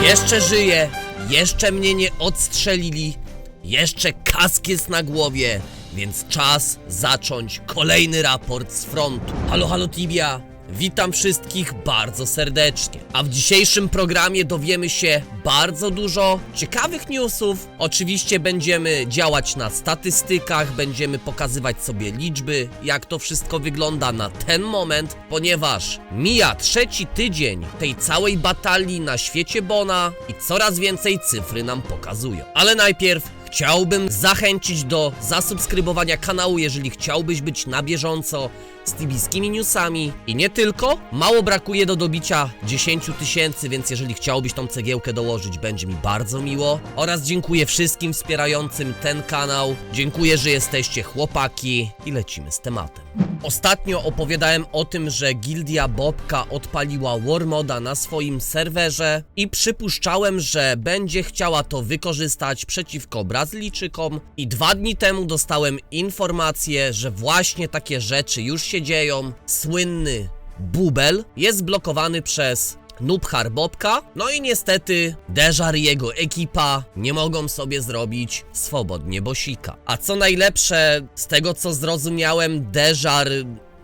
Jeszcze żyję, jeszcze mnie nie odstrzelili, jeszcze kask jest na głowie, więc czas zacząć kolejny raport z frontu. Halo, halo Tibia, witam wszystkich bardzo serdecznie. A w dzisiejszym programie dowiemy się bardzo dużo ciekawych newsów. Oczywiście będziemy działać na statystykach, będziemy pokazywać sobie liczby, jak to wszystko wygląda na ten moment, ponieważ mija trzeci tydzień tej całej batalii na świecie Bona i coraz więcej cyfry nam pokazują. Ale najpierw chciałbym zachęcić do zasubskrybowania kanału, jeżeli chciałbyś być na bieżąco z tibijskimi newsami. I nie tylko, mało brakuje do dobicia 10 000, więc jeżeli chciałbyś tą cegiełkę dołożyć, będzie mi bardzo miło. Oraz dziękuję wszystkim wspierającym ten kanał. Dziękuję, że jesteście chłopaki i lecimy z tematem. Ostatnio opowiadałem o tym, że Gildia Bobka odpaliła War Moda na swoim serwerze i przypuszczałem, że będzie chciała to wykorzystać przeciwko Brazylijczykom i 2 dni temu dostałem informację, że właśnie takie rzeczy już się dzieją. Słynny bubel jest blokowany przez Noobhar Bobka, no i niestety Dejar i jego ekipa nie mogą sobie zrobić swobodnie bosika. A co najlepsze, z tego co zrozumiałem, Dejar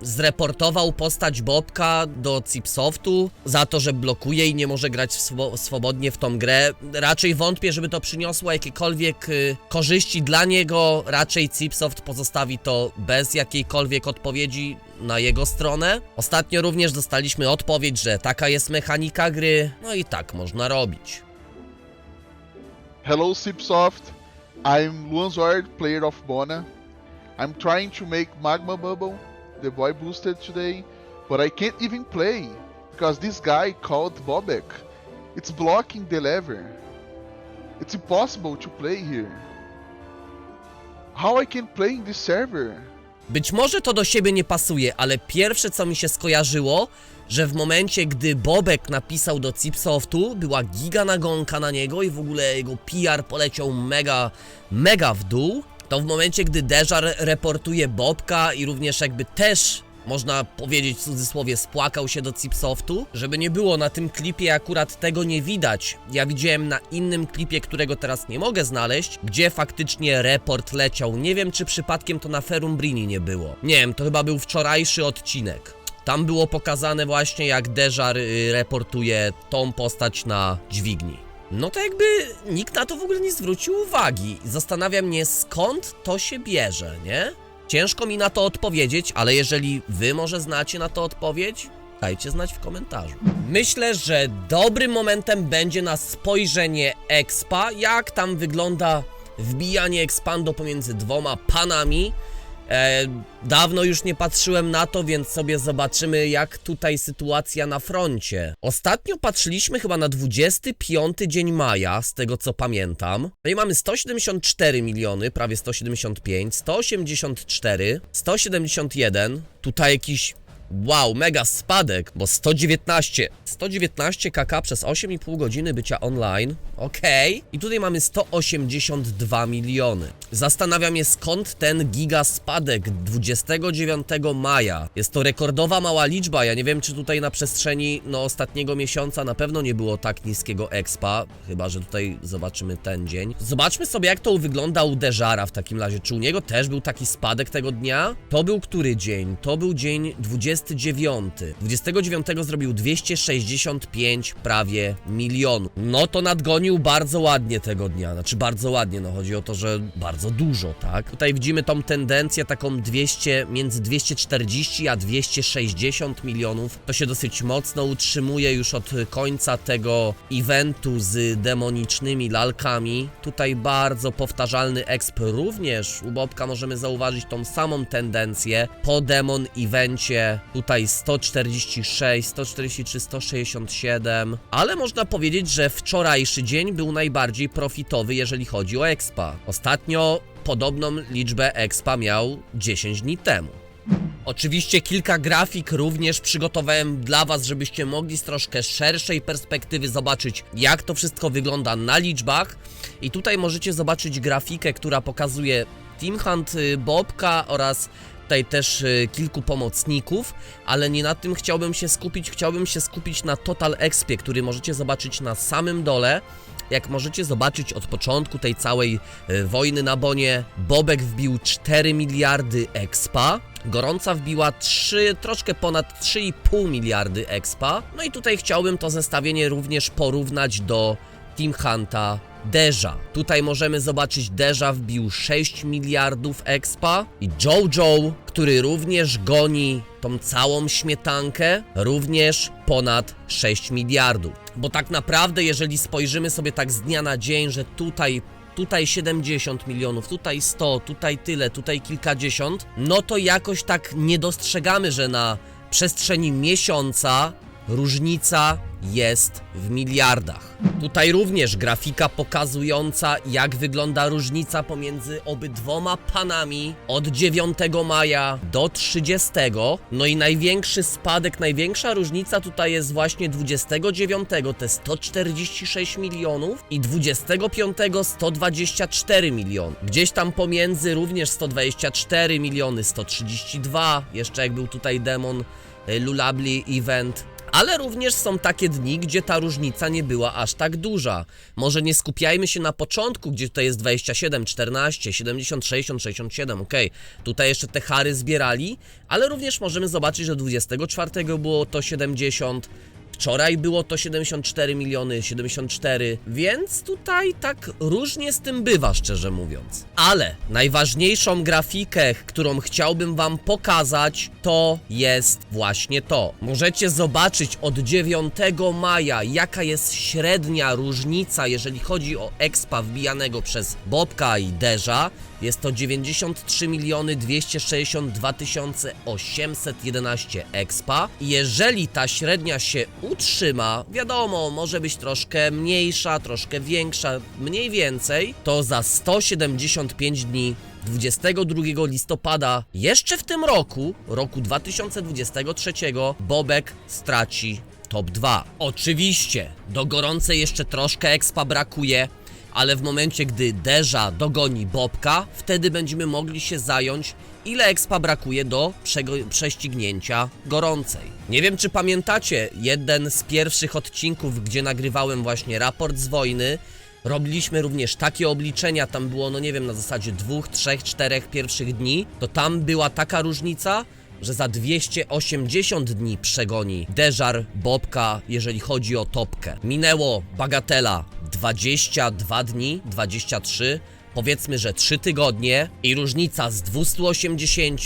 zreportował postać Bobka do Cipsoftu za to, że blokuje i nie może grać swobodnie w tą grę. Raczej wątpię, żeby to przyniosło jakiekolwiek korzyści dla niego. Raczej Cipsoft pozostawi to bez jakiejkolwiek odpowiedzi na jego stronę. Ostatnio również dostaliśmy odpowiedź, że taka jest mechanika gry, no i tak można robić. Hello Cipsoft, I'm Luanzord, player of Bona. I'm trying to make Magma Bubble, the boy boosted today, but I can't even play because this guy called Bobek. It's blocking the lever. It's impossible to play here. How I can play in this server? Być może to do siebie nie pasuje, ale pierwsze co mi się skojarzyło, że w momencie gdy Bobek napisał do Cipsoftu, była giga nagonka na niego i w ogóle jego PR poleciał mega w dół. To w momencie gdy Dejar reportuje Bobka i również jakby też, można powiedzieć w cudzysłowie, spłakał się do Cipsoftu. Żeby nie było, na tym klipie akurat tego nie widać. Ja widziałem na innym klipie, którego teraz nie mogę znaleźć, gdzie faktycznie report leciał. Nie wiem, czy przypadkiem to na Ferumbrini nie było. Nie wiem, to chyba był wczorajszy odcinek. Tam było pokazane właśnie, jak Dejar reportuje tą postać na dźwigni. No to jakby nikt na to w ogóle nie zwrócił uwagi. Zastanawia mnie, skąd to się bierze, nie? Ciężko mi na to odpowiedzieć, ale jeżeli wy może znacie na to odpowiedź, dajcie znać w komentarzu. Myślę, że dobrym momentem będzie na spojrzenie expa, jak tam wygląda wbijanie expando pomiędzy dwoma panami. Dawno już nie patrzyłem na to, więc sobie zobaczymy, jak tutaj sytuacja na froncie. Ostatnio patrzyliśmy chyba na 25 dzień maja, z tego co pamiętam. No i mamy 174 miliony, prawie 175, 184, 171, tutaj jakiś... Wow, mega spadek, bo 119 kk przez 8,5 godziny bycia online. Okej. I tutaj mamy 182 miliony. Zastanawiam się, skąd ten giga spadek 29 maja. Jest to rekordowa mała liczba. Ja nie wiem, czy tutaj na przestrzeni ostatniego miesiąca na pewno nie było tak niskiego expa. Chyba że tutaj zobaczymy ten dzień. Zobaczmy sobie, jak to wygląda u Dejara w takim razie. Czy u niego też był taki spadek tego dnia? To był który dzień? To był dzień 29. 29 zrobił 265 prawie milionów. No to nadgonił bardzo ładnie tego dnia. Znaczy bardzo ładnie, no chodzi o to, że bardzo dużo, tak? Tutaj widzimy tą tendencję taką 200, między 240 a 260 milionów. To się dosyć mocno utrzymuje już od końca tego eventu z demonicznymi lalkami. Tutaj bardzo powtarzalny exp również. U Bobka możemy zauważyć tą samą tendencję. Po demon evencie tutaj 146, 143, 167, ale można powiedzieć, że wczorajszy dzień był najbardziej profitowy, jeżeli chodzi o expa. Ostatnio podobną liczbę expa miał 10 dni temu. Oczywiście kilka grafik również przygotowałem dla was, żebyście mogli z troszkę szerszej perspektywy zobaczyć, jak to wszystko wygląda na liczbach. I tutaj możecie zobaczyć grafikę, która pokazuje Team Hunt Bobka oraz tutaj też kilku pomocników, ale nie na tym chciałbym się skupić na Total Expie, który możecie zobaczyć na samym dole. Jak możecie zobaczyć od początku tej całej wojny na Bonie, Bobek wbił 4 miliardy expa, Gorąca wbiła troszkę ponad 3,5 miliardy expa. No i tutaj chciałbym to zestawienie również porównać do Team Hunta Deja. Tutaj możemy zobaczyć, Deja wbił 6 miliardów expa i Jojo, który również goni tą całą śmietankę, również ponad 6 miliardów. Bo tak naprawdę, jeżeli spojrzymy sobie tak z dnia na dzień, że tutaj 70 milionów, tutaj 100, tutaj tyle, tutaj kilkadziesiąt, no to jakoś tak nie dostrzegamy, że na przestrzeni miesiąca różnica jest w miliardach. Tutaj również grafika pokazująca, jak wygląda różnica pomiędzy obydwoma panami od 9 maja do 30. No i największy spadek, największa różnica tutaj jest właśnie 29, te 146 milionów i 25 124 miliony. Gdzieś tam pomiędzy również 124 miliony, 132, jeszcze jak był tutaj demon Lulabli Event. Ale również są takie dni, gdzie ta różnica nie była aż tak duża. Może nie skupiajmy się na początku, gdzie tutaj jest 27, 14, 70, 60, 67, okej. Tutaj jeszcze te chary zbierali, ale również możemy zobaczyć, że 24 było to 70, wczoraj było to 74 miliony, 74, więc tutaj tak różnie z tym bywa, szczerze mówiąc. Ale najważniejszą grafikę, którą chciałbym wam pokazać, to jest właśnie to. Możecie zobaczyć od 9 maja, jaka jest średnia różnica, jeżeli chodzi o expa wbijanego przez Bobka i Deja. Jest to 93 262 811 expa. I jeżeli ta średnia się utrzyma, wiadomo, może być troszkę mniejsza, troszkę większa, mniej więcej, to za 175 dni 22 listopada jeszcze w tym roku 2023, Bobek straci top 2. Oczywiście do Gorącej jeszcze troszkę expa brakuje, ale w momencie, gdy Deja dogoni Bobka, wtedy będziemy mogli się zająć, ile expa brakuje do prześcignięcia Gorącej. Nie wiem, czy pamiętacie jeden z pierwszych odcinków, gdzie nagrywałem właśnie raport z wojny. Robiliśmy również takie obliczenia, tam było, no nie wiem, na zasadzie 2, 3, 4 pierwszych dni, to tam była taka różnica, że za 280 dni przegoni Dejar Bobka, jeżeli chodzi o topkę. Minęło, bagatela, 22 dni, 23, powiedzmy, że 3 tygodnie i różnica z 280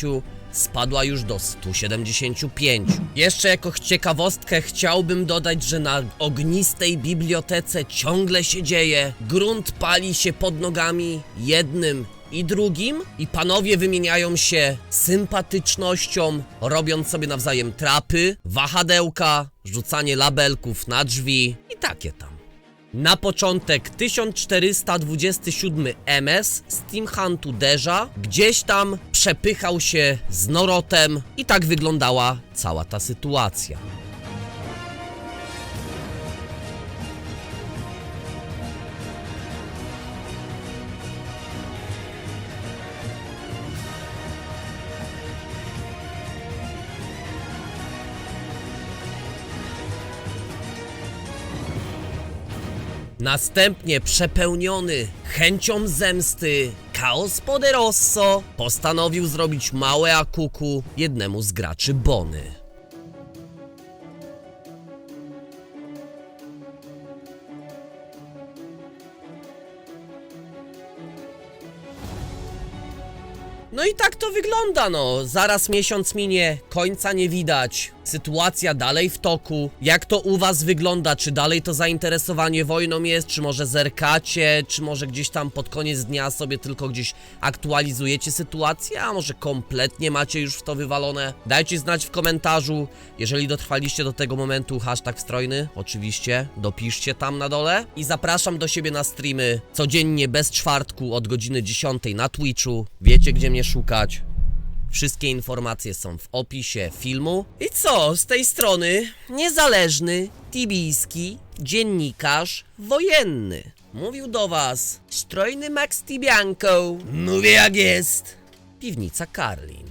spadła już do 175. Jeszcze jako ciekawostkę chciałbym dodać, że na ognistej bibliotece ciągle się dzieje. Grunt pali się pod nogami jednym i drugim i panowie wymieniają się sympatycznością, robiąc sobie nawzajem trapy, wahadełka, rzucanie labelków na drzwi i takie tam. Na początek 1427 MS z Team Huntu Deja gdzieś tam przepychał się z Norotem i tak wyglądała cała ta sytuacja. Następnie przepełniony chęcią zemsty Chaos Poderoso postanowił zrobić małe akuku jednemu z graczy Bony. No i tak to wygląda, no. Zaraz miesiąc minie, końca nie widać. Sytuacja dalej w toku. Jak to u was wygląda? Czy dalej to zainteresowanie wojną jest? Czy może zerkacie? Czy może gdzieś tam pod koniec dnia sobie tylko gdzieś aktualizujecie sytuację? A może kompletnie macie już w to wywalone? Dajcie znać w komentarzu. Jeżeli dotrwaliście do tego momentu, hashtag strojny, oczywiście, dopiszcie tam na dole. I zapraszam do siebie na streamy codziennie bez czwartku od godziny 10 na Twitchu. Wiecie, gdzie mnie szukać. Wszystkie informacje są w opisie filmu. I co, z tej strony niezależny, tibijski dziennikarz wojenny. Mówił do was strojny Max Tibianco. Mówię jak jest. Piwnica Karlin.